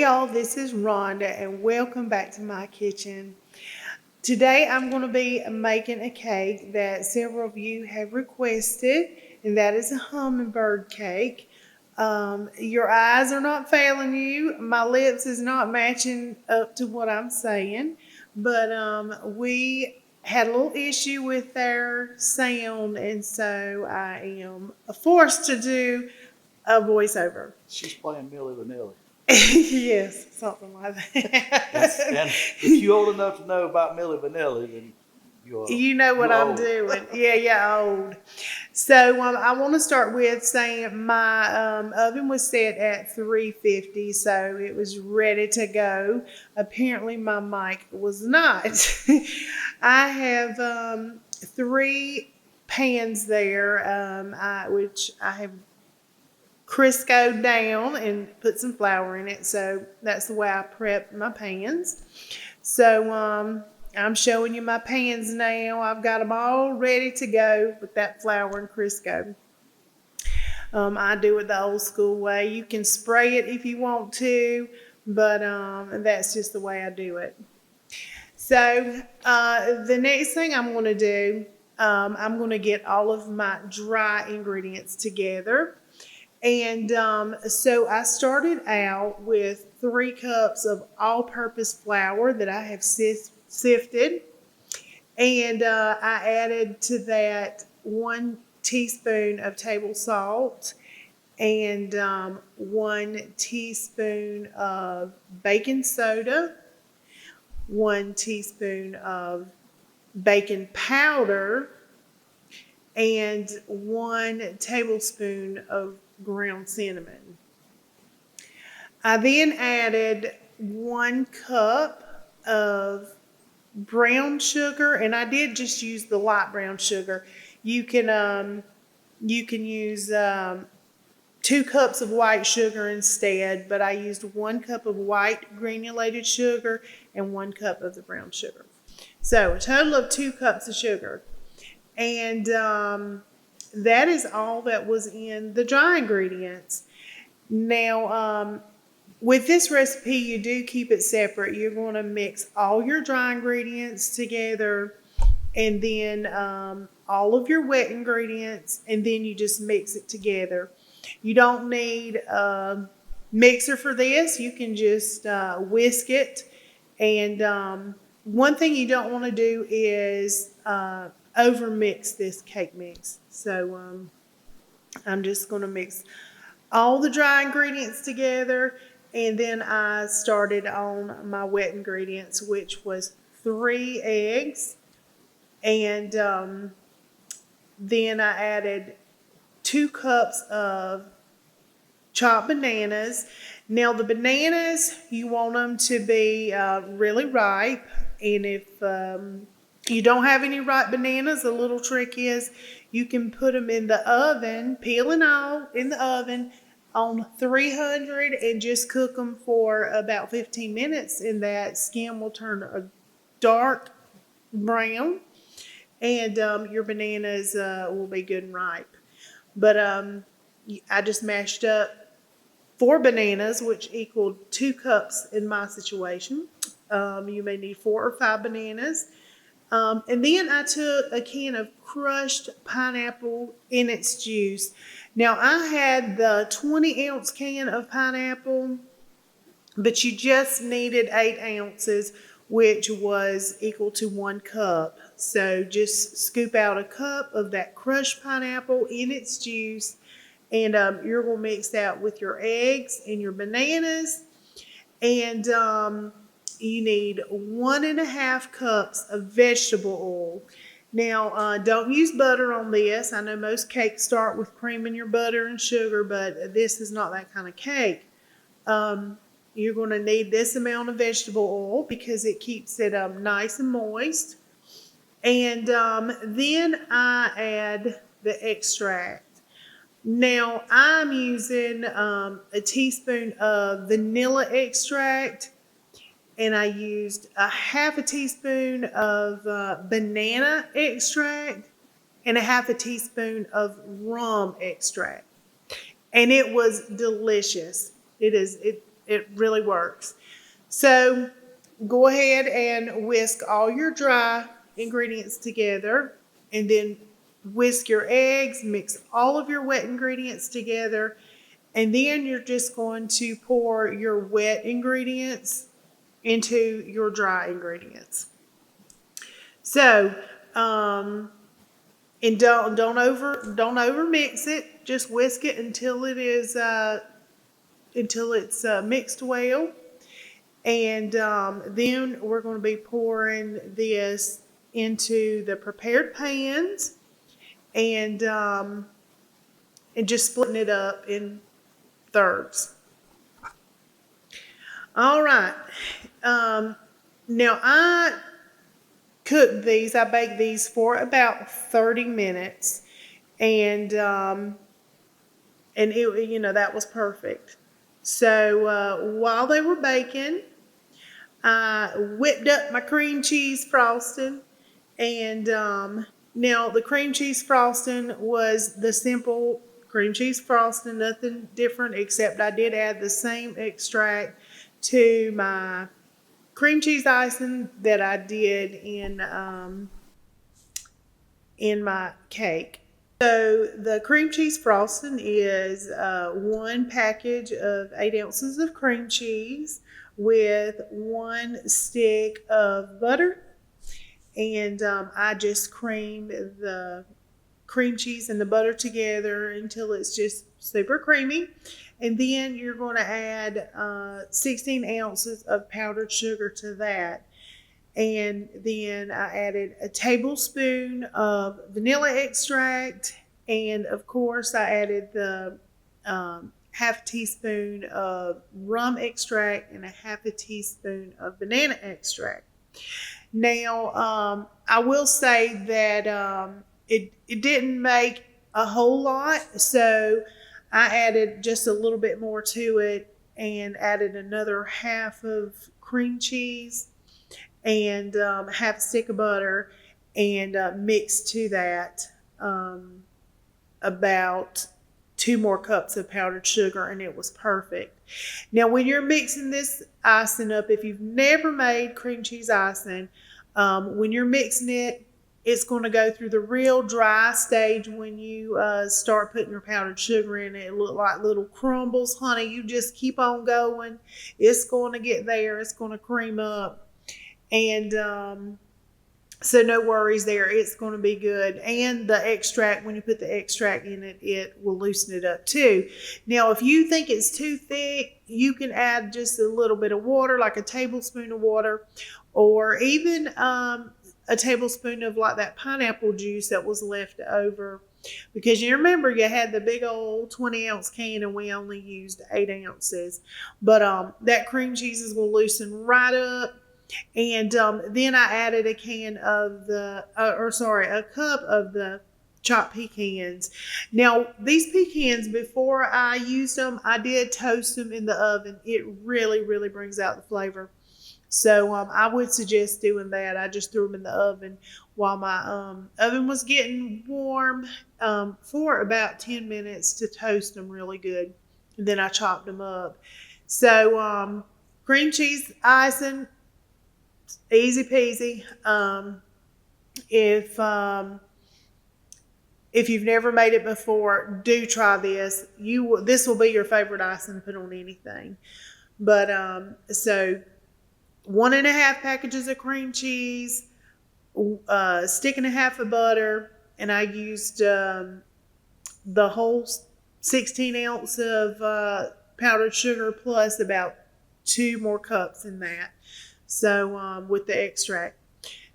y'all, this is Rhonda and welcome back to my kitchen. Today I'm going to be making a cake that several of you have requested, and that is a hummingbird cake. Your eyes are not failing you. My lips is not matching up to what I'm saying, but we had a little issue with their sound, and so I am forced to do a voiceover. She's playing Milli Vanilli. Yes, something like that. And if you're old enough to know about Milli Vanilli, then You know what I'm old. doing. Yeah, old. So I want to start with saying my oven was set at 350, so it was ready to go. Apparently my mic was not. I have 3 pans there, which I have Crisco down and put some flour in it. So that's the way I prep my pans. So I'm showing you my pans now. I've got them all ready to go with that flour and Crisco. I do it the old school way. You can spray it if you want to, but that's just the way I do it. So the next thing I'm going to do, I'm going to get all of my dry ingredients together. And so I started out with 3 cups of all-purpose flour that I have sifted. And I added to that 1 teaspoon of table salt and 1 teaspoon of baking soda, 1 teaspoon of baking powder, and 1 tablespoon of ground cinnamon. I then added 1 cup of brown sugar, and I did just use the light brown sugar. You can use 2 cups of white sugar instead, but I used 1 cup of white granulated sugar and 1 cup of the brown sugar. So a total of 2 cups of sugar. And that is all that was in the dry ingredients. Now, with this recipe, you do keep it separate. You're going to mix all your dry ingredients together, and then all of your wet ingredients, and then you just mix it together. You don't need a mixer for this. You can just whisk it. And one thing you don't want to do is over mix this cake mix. So I'm just going to mix all the dry ingredients together, and then I started on my wet ingredients, which was 3 eggs, and then I added 2 cups of chopped bananas. Now the bananas, you want them to be really ripe, and if you don't have any ripe bananas, the little trick is you can put them in the oven, peel and all, in the oven on 300 and just cook them for about 15 minutes, and that skin will turn a dark brown, and your bananas will be good and ripe. But I just mashed up 4 bananas, which equaled 2 cups in my situation. You may need 4 or 5 bananas. And then I took a can of crushed pineapple in its juice. Now I had the 20-ounce can of pineapple, but you just needed 8 ounces, which was equal to 1 cup. So just scoop out a cup of that crushed pineapple in its juice, and you're going to mix that with your eggs and your bananas. And you need 1.5 cups of vegetable oil. Now, don't use butter on this. I know most cakes start with creaming your butter and sugar, but this is not that kind of cake. You're going to need this amount of vegetable oil because it keeps it nice and moist. And then I add the extract. Now, I'm using a teaspoon of vanilla extract, and I used a 1/2 teaspoon of banana extract and a 1/2 teaspoon of rum extract. And it was delicious. It really works. So go ahead and whisk all your dry ingredients together, and then whisk your eggs, mix all of your wet ingredients together, and then you're just going to pour your wet ingredients into your dry ingredients. So, and don't over mix it. Just whisk it until it's mixed well. And then we're going to be pouring this into the prepared pans, and just splitting it up in thirds. All right. Now I baked these for about 30 minutes, and it, that was perfect. So while they were baking, I whipped up my cream cheese frosting, and now the cream cheese frosting was the simple cream cheese frosting, nothing different, except I did add the same extract to my cream cheese icing that I did in my cake. So the cream cheese frosting is 1 package of 8 ounces of cream cheese with 1 stick of butter, and I just cream the cream cheese and the butter together until it's just super creamy. And then you're going to add 16 ounces of powdered sugar to that. And then I added a tablespoon of vanilla extract. And of course, I added the half a teaspoon of rum extract and a half a teaspoon of banana extract. Now, I will say that it didn't make a whole lot, so I added just a little bit more to it and added another half of cream cheese and half a stick of butter, and mixed to that about 2 more cups of powdered sugar, and it was perfect. Now, when you're mixing this icing up, if you've never made cream cheese icing, when you're mixing it, it's going to go through the real dry stage when you start putting your powdered sugar in it. It look like little crumbles. Honey, you just keep on going. It's going to get there. It's going to cream up. And so no worries there. It's going to be good. And the extract, when you put the extract in it, it will loosen it up too. Now, if you think it's too thick, you can add just a little bit of water, like a tablespoon of water, or even a tablespoon of like that pineapple juice that was left over. Because you remember you had the big old 20-ounce can and we only used 8 ounces. But that cream cheese is going to loosen right up. And then I added a cup of the chopped pecans. Now, these pecans, before I used them, I did toast them in the oven. It really, really brings out the flavor. So I would suggest doing that. I just threw them in the oven while my oven was getting warm for about 10 minutes to toast them really good. And then I chopped them up. So cream cheese icing, easy peasy. If you've never made it before, do try this. This will be your favorite icing to put on anything. But so 1.5 packages of cream cheese, stick and a half of butter, and I used the whole 16 ounce of powdered sugar plus about 2 more cups in that. So with the extract.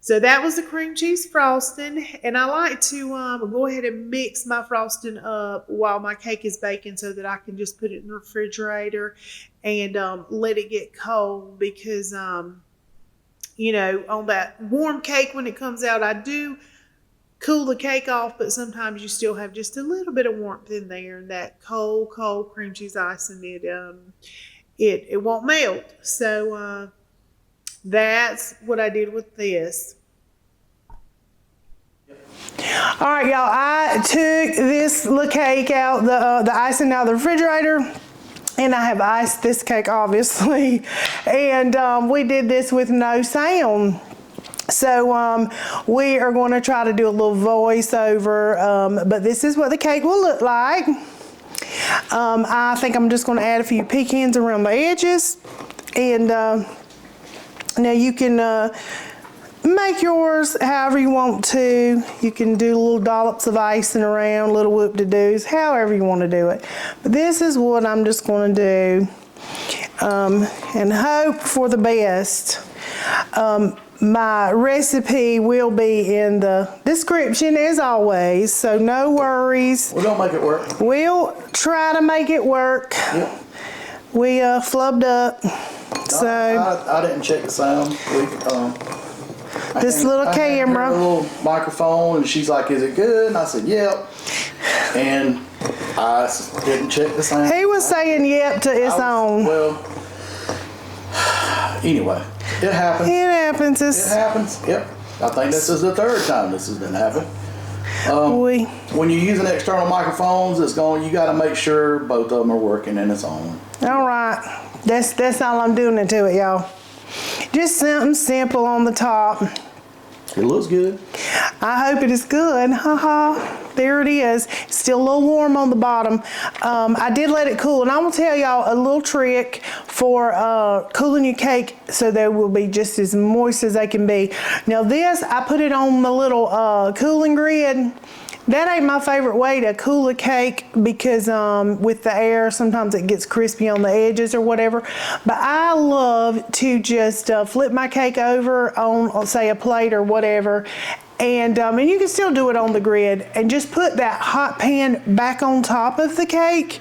So that was the cream cheese frosting, and I like to go ahead and mix my frosting up while my cake is baking so that I can just put it in the refrigerator and let it get cold, because on that warm cake when it comes out, I do cool the cake off, but sometimes you still have just a little bit of warmth in there, and that cold cream cheese icing, it won't melt. So that's what I did with this. All right, y'all, I took this little cake out, the icing out of the refrigerator, And I have iced this cake, obviously. And we did this with no sound. So we are going to try to do a little voiceover, but this is what the cake will look like. I think I'm just going to add a few pecans around the edges. And now you can make yours however you want to. You can do little dollops of icing around, little whoop-de-doos, however you want to do it. But this is what I'm just going to do, and hope for the best. My recipe will be in the description as always, so no worries. We're gonna make it work. We'll try to make it work. Yep. We flubbed up, so I didn't check the sound. this little I handed her camera. a little microphone, and she's like, "Is it good?" And I said, "Yep." And I didn't check the sound. He was saying yep to its own. Well, anyway, it happens. It happens. It happens. Yep. I think this is the third time this has been happening. When you're using external microphones, you got to make sure both of them are working and it's on. All right, that's all I'm doing to it, y'all. Just something simple on the top. It looks good. I hope it is good. Haha. There it is. Still a little warm on the bottom. I did let it cool, and I will tell y'all a little trick for cooling your cake so they will be just as moist as they can be. Now this, I put it on the little cooling grid. That ain't my favorite way to cool a cake because with the air, sometimes it gets crispy on the edges or whatever. But I love to just flip my cake over on, say, a plate or whatever. And you can still do it on the grid and just put that hot pan back on top of the cake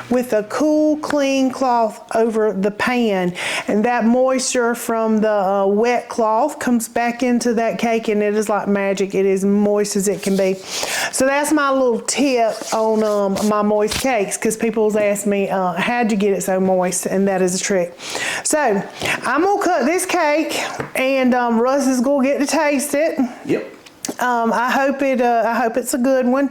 with a cool, clean cloth over the pan. And that moisture from the wet cloth comes back into that cake, and it is like magic. It is moist as it can be. So that's my little tip on my moist cakes, because people always ask me, how'd you get it so moist? And that is a trick. So I'm gonna cut this cake, and Russ is gonna get to taste it. Yep. I hope it's a good one.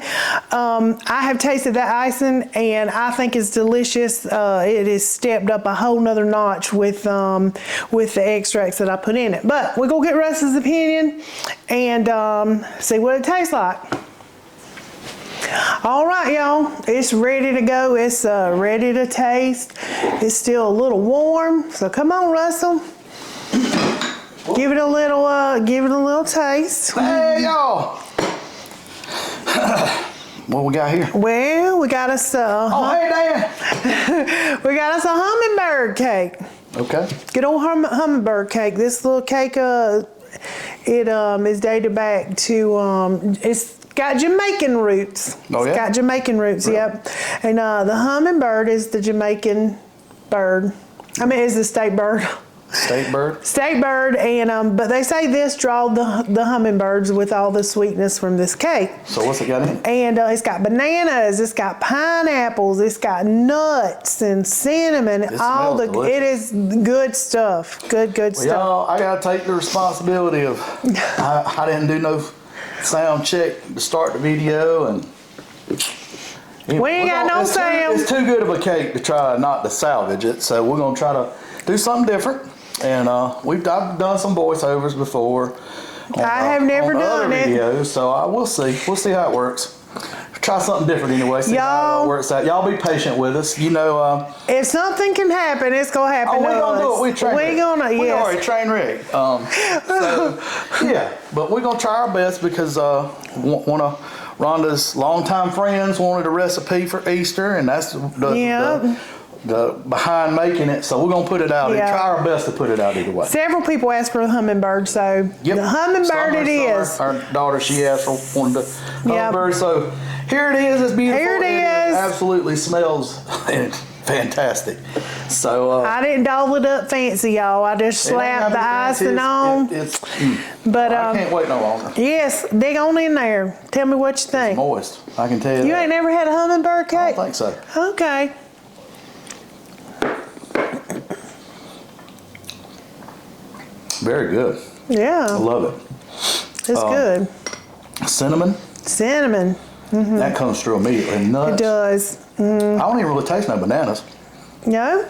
I have tasted that icing, and I think it's delicious. It is stepped up a whole nother notch with the extracts that I put in it. But we're gonna get Russ's opinion and see what it tastes like. All right, y'all, it's ready to go. It's ready to taste. It's still a little warm, so come on, Russell. Give it a little taste. Hey, y'all. What we got here? Well, we got us Hey, Dan. we got us a hummingbird cake. Okay. Good old hummingbird cake. This little cake, it is dated back to it's got Jamaican roots. Oh, yeah? It's got Jamaican roots. Really? Yep. And the hummingbird is the Jamaican bird. I mean, it's the state bird. State bird? State bird, and but they say this drawed the hummingbirds with all the sweetness from this cake. So what's it got in it? And it's got bananas, it's got pineapples, it's got nuts and cinnamon. It is good stuff. Good stuff. Y'all, I gotta take the responsibility of I didn't do no sound check to start the video, and we ain't got no sound. It's too good of a cake to try not to salvage it, so we're gonna try to do something different. And I've done some voiceovers before. I have never done it. Videos, so we'll see. We'll see how it works. Try something different anyway. See how it works out. Y'all be patient with us. You know. If something can happen, it's gonna happen. We're gonna do it. We already train wreck. So yeah, but we're gonna try our best because one of Rhonda's longtime friends wanted a recipe for Easter, and that's the behind making it, so we're gonna put it out and try our best to put it out either way. Several people asked for a hummingbird, so the hummingbird it is. Our daughter, she asked for one of the hummingbird, so here it is. It's beautiful. Here it is. Absolutely smells fantastic. So I didn't doll it up fancy, y'all. I just slapped the icing on. But I can't wait no longer. Yes, dig on in there. Tell me what you think. It's moist. I can tell you. You ain't never had a hummingbird cake? I don't think so. Okay. Very good. Yeah. I love it. It's good. Cinnamon. Cinnamon. That comes through immediately. Nuts. It does. I don't even really taste no bananas. No?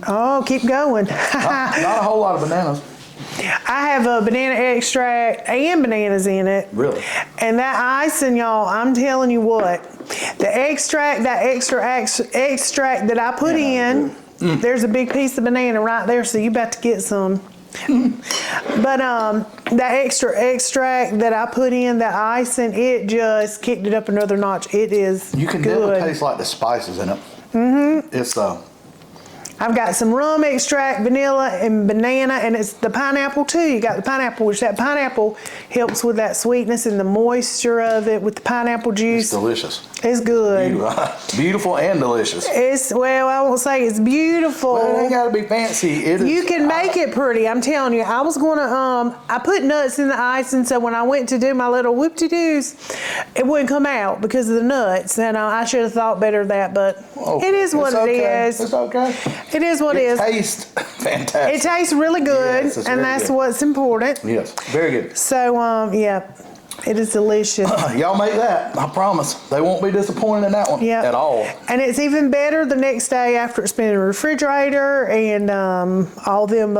Oh, keep going. Not a whole lot of bananas. I have a banana extract and bananas in it. Really? And that icing, y'all, I'm telling you what, the extract, that extra extract that I put in, there's a big piece of banana right there, so you about to get some. But that extra extract that I put in, that icing, it just kicked it up another notch. It is You can good. definitely taste like the spices in it. It's I've got some rum extract, vanilla, and banana, and it's the pineapple too. You got the pineapple, which that pineapple helps with that sweetness and the moisture of it with the pineapple juice. It's delicious. It's good. Beautiful and delicious. Well, I won't say it's beautiful. Well, it ain't gotta be fancy. You can make it pretty. I'm telling you. I was gonna I put nuts in the icing, so when I went to do my little whoop-de-doos, it wouldn't come out because of the nuts. And I should have thought better of that, but it is what it is. It's okay. It is what it is. It tastes fantastic. It tastes really good, Yes, and that's what's important. Yes, very good. So, yeah, it is delicious. Y'all make that, I promise. They won't be disappointed in that one at all. And it's even better the next day after it's been in the refrigerator and all them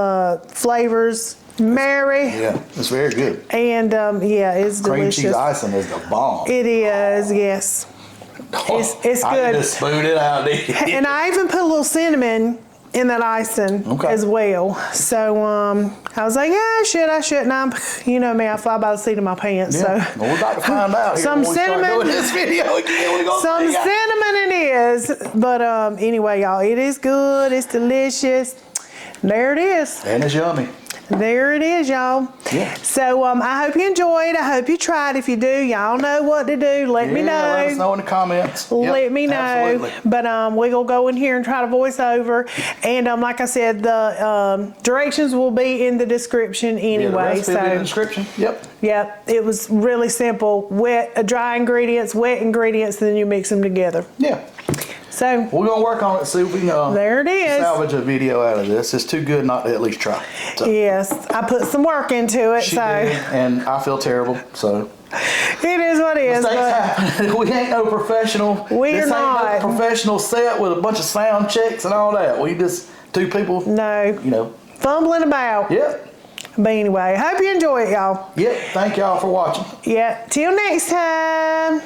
flavors marry. Yeah, it's very good. And, yeah, it's Cream delicious. cheese icing is the bomb. It is, yes. It's I good. can just spoon it out. And I even put a little cinnamon in that icing as well. So I was like, yeah, I shouldn't. You know me, I fly by the seat of my pants. Yeah. So Well, we're about to find out here some when we start cinnamon. doing this video again. Some cinnamon it is. But anyway, y'all, it is good. It's delicious. There it is. And it's yummy. There it is, y'all. Yeah. So I hope you enjoyed. I hope you tried. If you do, y'all know what to do. Let me know. Let us know in the comments. Let me know. Absolutely. But we're going to go in here and try to voice over. And like I said, the directions will be in the description anyway. Yeah, the recipe will be in the description. Yep. Yep. It was really simple. Dry ingredients, wet ingredients, then you mix them together. Yeah. So we're going to work on it, see if we can there it is. Salvage a video out of this. It's too good not to at least try. So. Yes. I put some work into it. She did, and I feel terrible, so. It is what it is. Mistakes happen. We ain't no professional. We're not. Ain't no professional set with a bunch of sound checks and all that. We just two people. No. You know. Fumbling about. Yep. But anyway, hope you enjoy it, y'all. Yep. Thank y'all for watching. Yeah. Till next time.